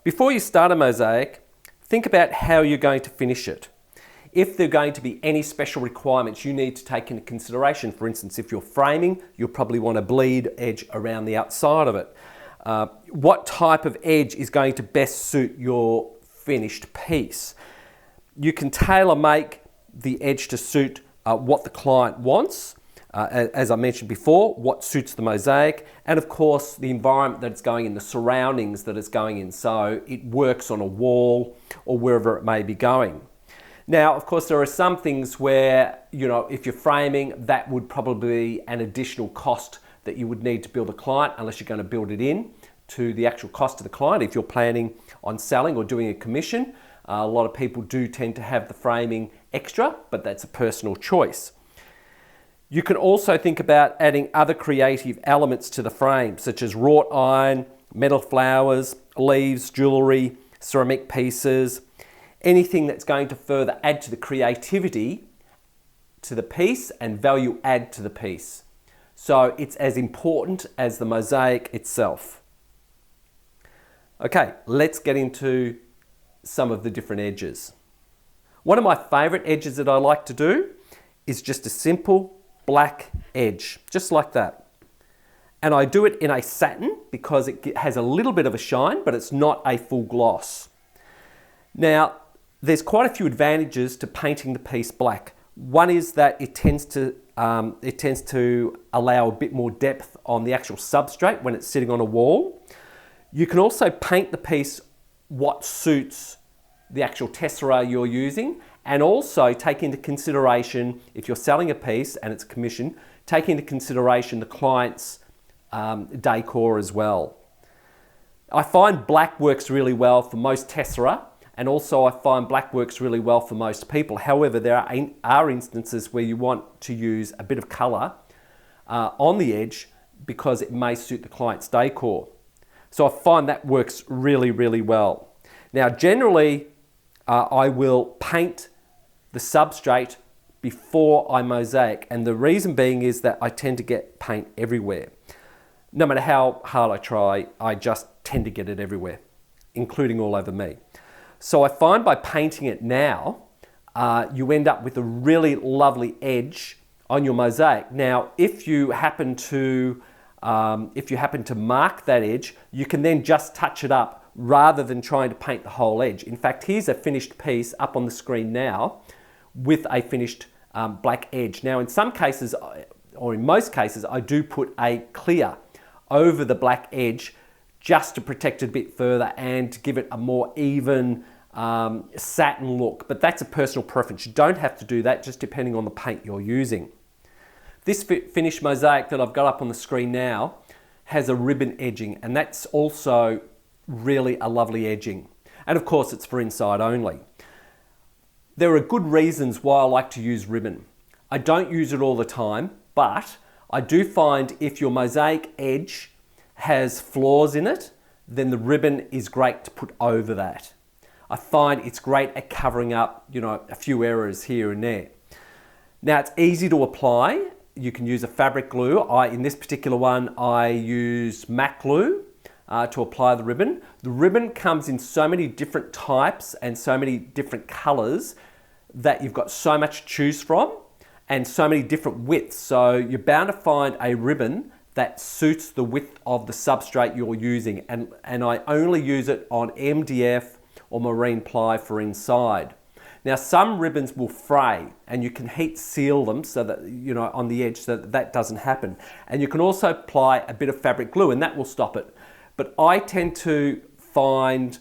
Before you start a mosaic, think about how you're going to finish it. If there are going to be any special requirements you need to take into consideration, for instance, if you're framing, you'll probably want a bleed edge around the outside of it. What type of edge is going to best suit your finished piece? You can tailor make the edge to suit what the client wants. As I mentioned before, what suits the mosaic, and of course the environment that it's going in, the surroundings that it's going in, so it works on a wall or wherever it may be going. Now, of course, there are some things where, if you're framing, that would probably be an additional cost that you would need to build a client, unless you're going to build it in to the actual cost of the client. If you're planning on selling or doing a commission, a lot of people do tend to have the framing extra, but that's a personal choice. You can also think about adding other creative elements to the frame, such as wrought iron, metal flowers, leaves, jewellery, ceramic pieces, anything that's going to further add to the creativity to the piece and value add to the piece. So it's as important as the mosaic itself. Okay, let's get into some of the different edges. One of my favourite edges that I like to do is just a simple black edge, just like that. And I do it in a satin because it has a little bit of a shine, but it's not a full gloss. Now, there's quite a few advantages to painting the piece black. One is that it tends to allow a bit more depth on the actual substrate when it's sitting on a wall. You can also paint the piece what suits the actual tessera you're using, and also take into consideration, if you're selling a piece and it's commissioned, take into consideration the client's decor as well. I find black works really well for most tessera, and also I find black works really well for most people. However, there are instances where you want to use a bit of colour on the edge because it may suit the client's decor. So I find that works really, really well. Now, generally, I will paint the substrate before I mosaic, and the reason being is that I tend to get paint everywhere. No matter how hard I try, I just tend to get it everywhere, including all over me. So I find by painting it now, you end up with a really lovely edge on your mosaic. Now, if you happen to mark that edge, you can then just touch it up rather than trying to paint the whole edge. In fact, here's a finished piece up on the screen now with a finished black edge. Now, in some cases, or in most cases, I do put a clear over the black edge just to protect it a bit further and to give it a more even satin look. But that's a personal preference. You don't have to do that, just depending on the paint you're using. This finished mosaic that I've got up on the screen now has a ribbon edging, and that's also really a lovely edging. And of course, it's for inside only. There are good reasons why I like to use ribbon. I don't use it all the time, but I do find if your mosaic edge has flaws in it, then the ribbon is great to put over that. I find it's great at covering up, a few errors here and there. Now, it's easy to apply. You can use a fabric glue. In this particular one, I use MAC glue to apply the ribbon. The ribbon comes in so many different types and so many different colors that you've got so much to choose from and so many different widths. So you're bound to find a ribbon that suits the width of the substrate you're using. And I only use it on MDF or marine ply for inside. Now, some ribbons will fray and you can heat seal them so that, on the edge so that doesn't happen. And you can also apply a bit of fabric glue and that will stop it. But I tend to find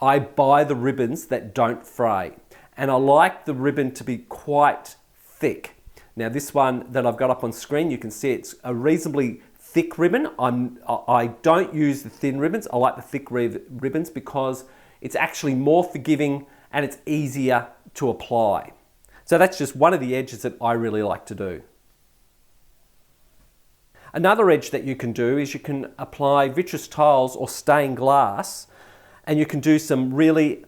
I buy the ribbons that don't fray. And I like the ribbon to be quite thick. Now, this one that I've got up on screen, you can see it's a reasonably thick ribbon. I don't use the thin ribbons. I like the thick ribbons because it's actually more forgiving and it's easier to apply. So that's just one of the edges that I really like to do. Another edge that you can do is you can apply vitreous tiles or stained glass, and you can do some really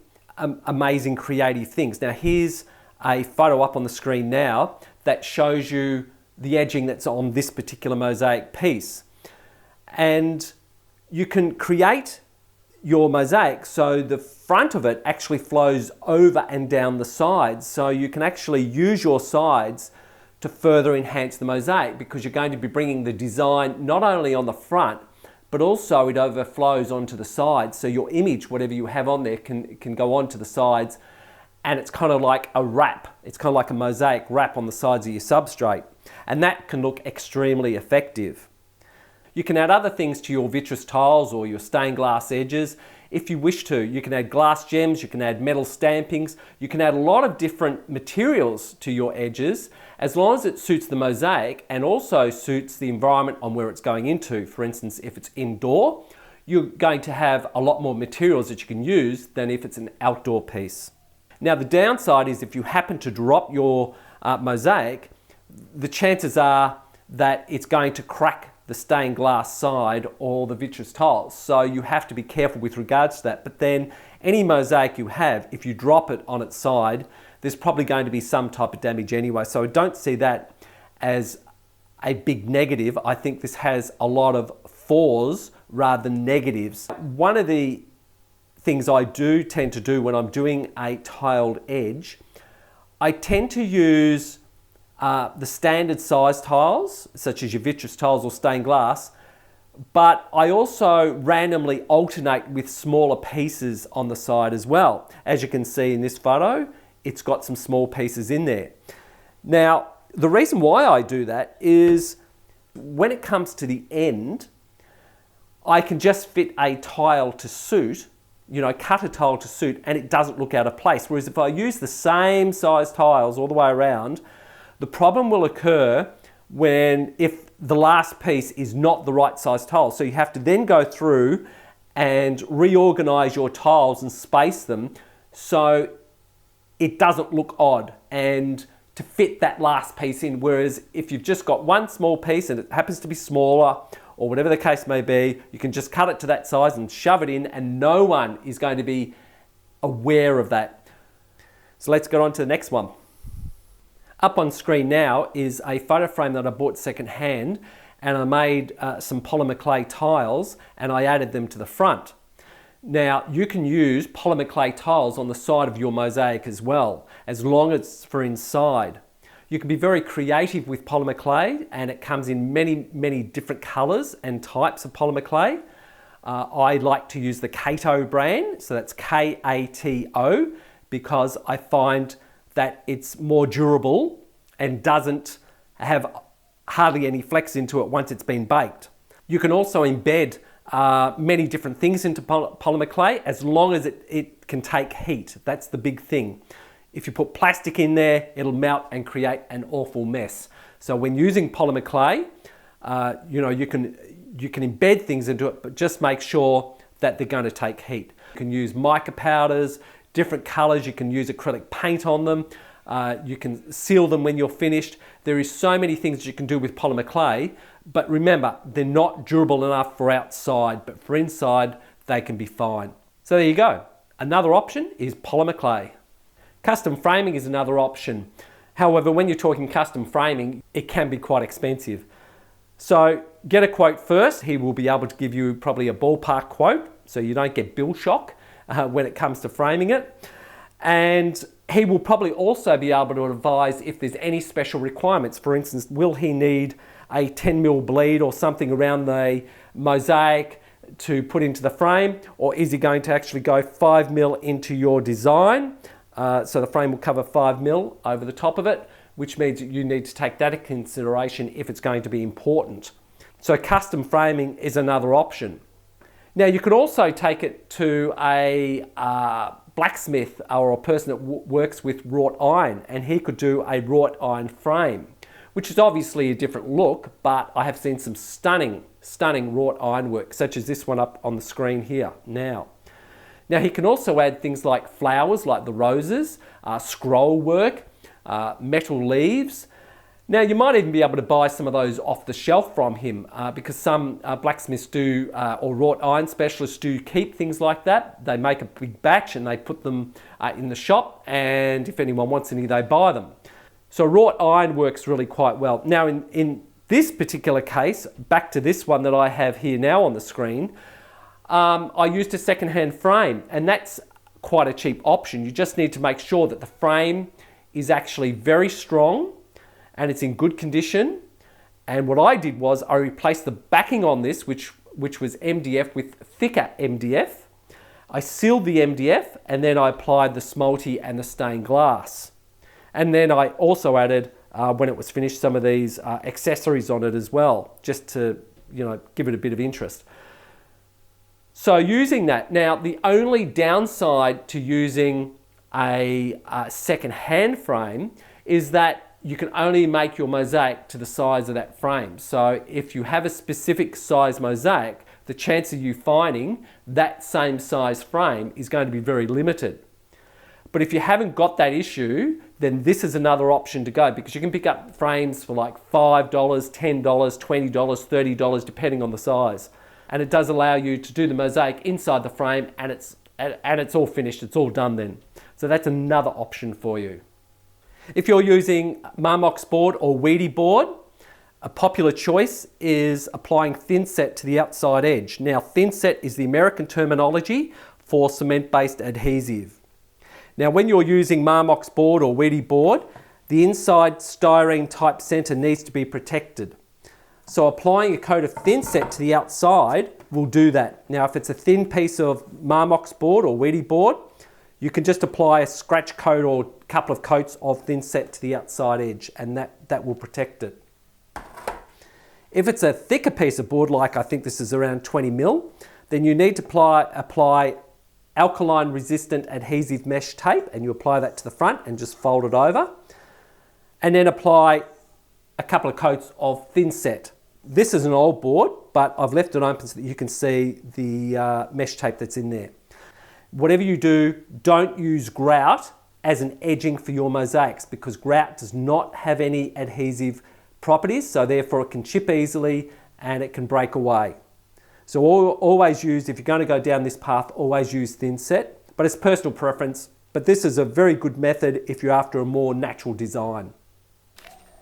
amazing creative things. Now, here's a photo up on the screen now that shows you the edging that's on this particular mosaic piece. And you can create your mosaic so the front of it actually flows over and down the sides. So you can actually use your sides to further enhance the mosaic, because you're going to be bringing the design not only on the front, but also it overflows onto the sides. So your image, whatever you have on there, can go onto the sides, and it's kind of like a wrap. It's kind of like a mosaic wrap on the sides of your substrate. And that can look extremely effective. You can add other things to your vitreous tiles or your stained glass edges if you wish to. You can add glass gems, you can add metal stampings, you can add a lot of different materials to your edges, as long as it suits the mosaic and also suits the environment on where it's going into. For instance, if it's indoor, you're going to have a lot more materials that you can use than if it's an outdoor piece. Now, the downside is if you happen to drop your mosaic, the chances are that it's going to crack the stained glass side or the vitreous tiles. So you have to be careful with regards to that. But then any mosaic you have, if you drop it on its side, there's probably going to be some type of damage anyway. So I don't see that as a big negative. I think this has a lot of fours rather than negatives. One of the things I do tend to do when I'm doing a tiled edge, I tend to use the standard size tiles, such as your vitreous tiles or stained glass, but I also randomly alternate with smaller pieces on the side as well. As you can see in this photo, it's got some small pieces in there. Now, the reason why I do that is when it comes to the end, I can just fit a tile to suit, cut a tile to suit, and it doesn't look out of place. Whereas if I use the same size tiles all the way around, the problem will occur if the last piece is not the right size tile. So you have to then go through and reorganize your tiles and space them so it doesn't look odd and to fit that last piece in. Whereas if you've just got one small piece and it happens to be smaller or whatever the case may be, you can just cut it to that size and shove it in, and no one is going to be aware of that. So let's get on to the next one. Up on screen now is a photo frame that I bought secondhand, and I made some polymer clay tiles and I added them to the front. Now, you can use polymer clay tiles on the side of your mosaic as well, as long as it's for inside. You can be very creative with polymer clay, and it comes in many different colors and types of polymer clay. I like to use the Kato brand, so that's K-A-T-O, because I find that it's more durable and doesn't have hardly any flex into it once it's been baked. You can also embed many different things into polymer clay as long as it can take heat. That's the big thing. If you put plastic in there, it'll melt and create an awful mess. So when using polymer clay, you can embed things into it, but just make sure that they're going to take heat. You can use mica powders, different colors. You can use acrylic paint on them. You can seal them when you're finished. There is so many things that you can do with polymer clay, but remember, they're not durable enough for outside, but for inside, they can be fine. So there you go. Another option is polymer clay. Custom framing is another option. However, when you're talking custom framing, it can be quite expensive. So get a quote first. He will be able to give you probably a ballpark quote, so you don't get bill shock when it comes to framing it. And he will probably also be able to advise if there's any special requirements. For instance, will he need a 10mm bleed or something around the mosaic to put into the frame, or is he going to actually go 5mm into your design? So the frame will cover 5mm over the top of it, which means you need to take that into consideration if it's going to be important. So custom framing is another option. Now, you could also take it to a blacksmith or a person that works with wrought iron, and he could do a wrought iron frame, which is obviously a different look, but I have seen some stunning wrought iron work, such as this one up on the screen here now. Now, he can also add things like flowers, like the roses, scroll work, metal leaves. Now, you might even be able to buy some of those off the shelf from him because some blacksmiths do, or wrought iron specialists do keep things like that. They make a big batch and they put them in the shop, and if anyone wants any, they buy them. So wrought iron works really quite well. Now, in this particular case, back to this one that I have here now on the screen, I used a second-hand frame, and that's quite a cheap option. You just need to make sure that the frame is actually very strong and it's in good condition. And what I did was I replaced the backing on this, which was MDF, with thicker MDF. I sealed the MDF, and then I applied the Smolty and the stained glass. And then I also added, when it was finished, some of these accessories on it as well, just to, you know, give it a bit of interest. So using that, now the only downside to using a second-hand frame is that you can only make your mosaic to the size of that frame. So if you have a specific size mosaic, the chance of you finding that same size frame is going to be very limited. But if you haven't got that issue, then this is another option to go, because you can pick up frames for like $5, $10, $20, $30, depending on the size. And it does allow you to do the mosaic inside the frame, and it's all finished, it's all done then. So that's another option for you. If you're using Marmox board or Weedy board, a popular choice is applying thin set to the outside edge. Now, thin set is the American terminology for cement-based adhesive. Now, when you're using Marmox board or Weedy board, the inside styrene type center needs to be protected. So applying a coat of thin set to the outside will do that. Now, if it's a thin piece of Marmox board or Weedy board, you can just apply a scratch coat or a couple of coats of thin set to the outside edge, and that will protect it. If it's a thicker piece of board, like I think this is around 20 mil, then you need to apply alkaline resistant adhesive mesh tape, and you apply that to the front and just fold it over, and then apply a couple of coats of thin set. This is an old board, but I've left it open so that you can see the mesh tape that's in there. Whatever you do, don't use grout as an edging for your mosaics, because grout does not have any adhesive properties, so therefore it can chip easily and it can break away. So always use, if you're going to go down this path, always use thin set, but it's personal preference. But this is a very good method if you're after a more natural design.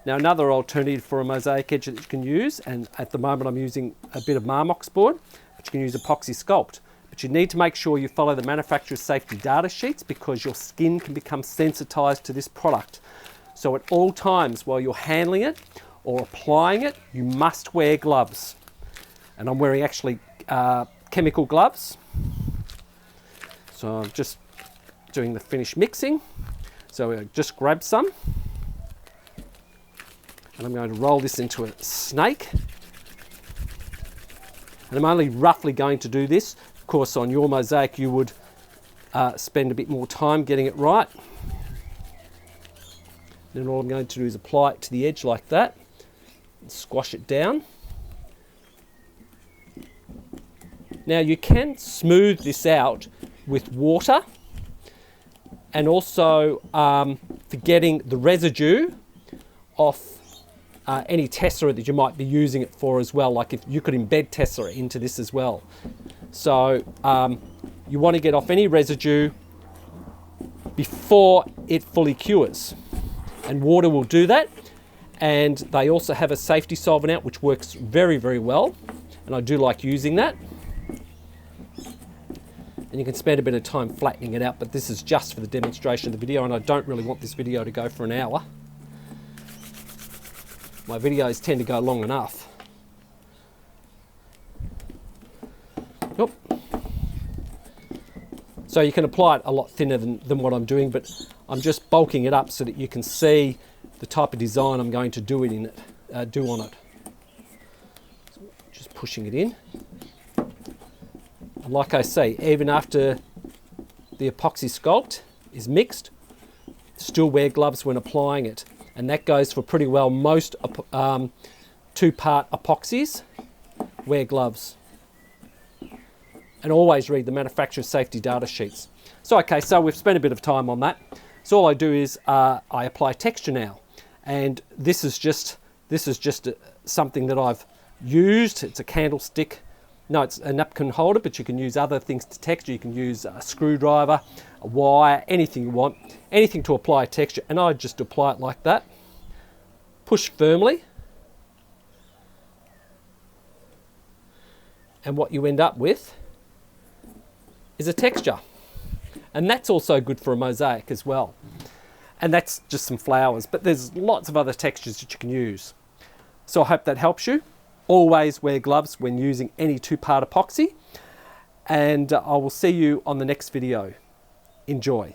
Now, another alternative for a mosaic edge that you can use, and at the moment I'm using a bit of Marmox board, but you can use epoxy sculpt. But you need to make sure you follow the manufacturer's safety data sheets, because your skin can become sensitized to this product. So at all times while you're handling it or applying it, you must wear gloves. And I'm wearing actually chemical gloves. So I'm just doing the finished mixing. So I just grab some. And I'm going to roll this into a snake. And I'm only roughly going to do this. Of course, on your mosaic, you would spend a bit more time getting it right. Then all I'm going to do is apply it to the edge like that. And squash it down. Now, you can smooth this out with water, and also for getting the residue off any tessera that you might be using it for as well. Like if you could embed tessera into this as well. So you want to get off any residue before it fully cures. And water will do that. And they also have a safety solvent out, which works very, very well. And I do like using that. And you can spend a bit of time flattening it out, but this is just for the demonstration of the video, and I don't really want this video to go for an hour. My videos tend to go long enough. Oop. So you can apply it a lot thinner than what I'm doing, but I'm just bulking it up so that you can see the type of design I'm going to do on it. So just pushing it in. And like I say, even after the epoxy sculpt is mixed, still wear gloves when applying it. And that goes for pretty well most two-part epoxies. Wear gloves. And always read the manufacturer's safety data sheets. So okay, so we've spent a bit of time on that. So all I do is I apply texture now. And this is just something that I've used. It's a candlestick. No, it's a napkin holder, but you can use other things to texture. You can use a screwdriver, a wire, anything you want, anything to apply texture. And I just apply it like that. Push firmly. And what you end up with is a texture. And that's also good for a mosaic as well. And that's just some flowers, but there's lots of other textures that you can use. So I hope that helps you. Always wear gloves when using any two-part epoxy. And I will see you on the next video. Enjoy.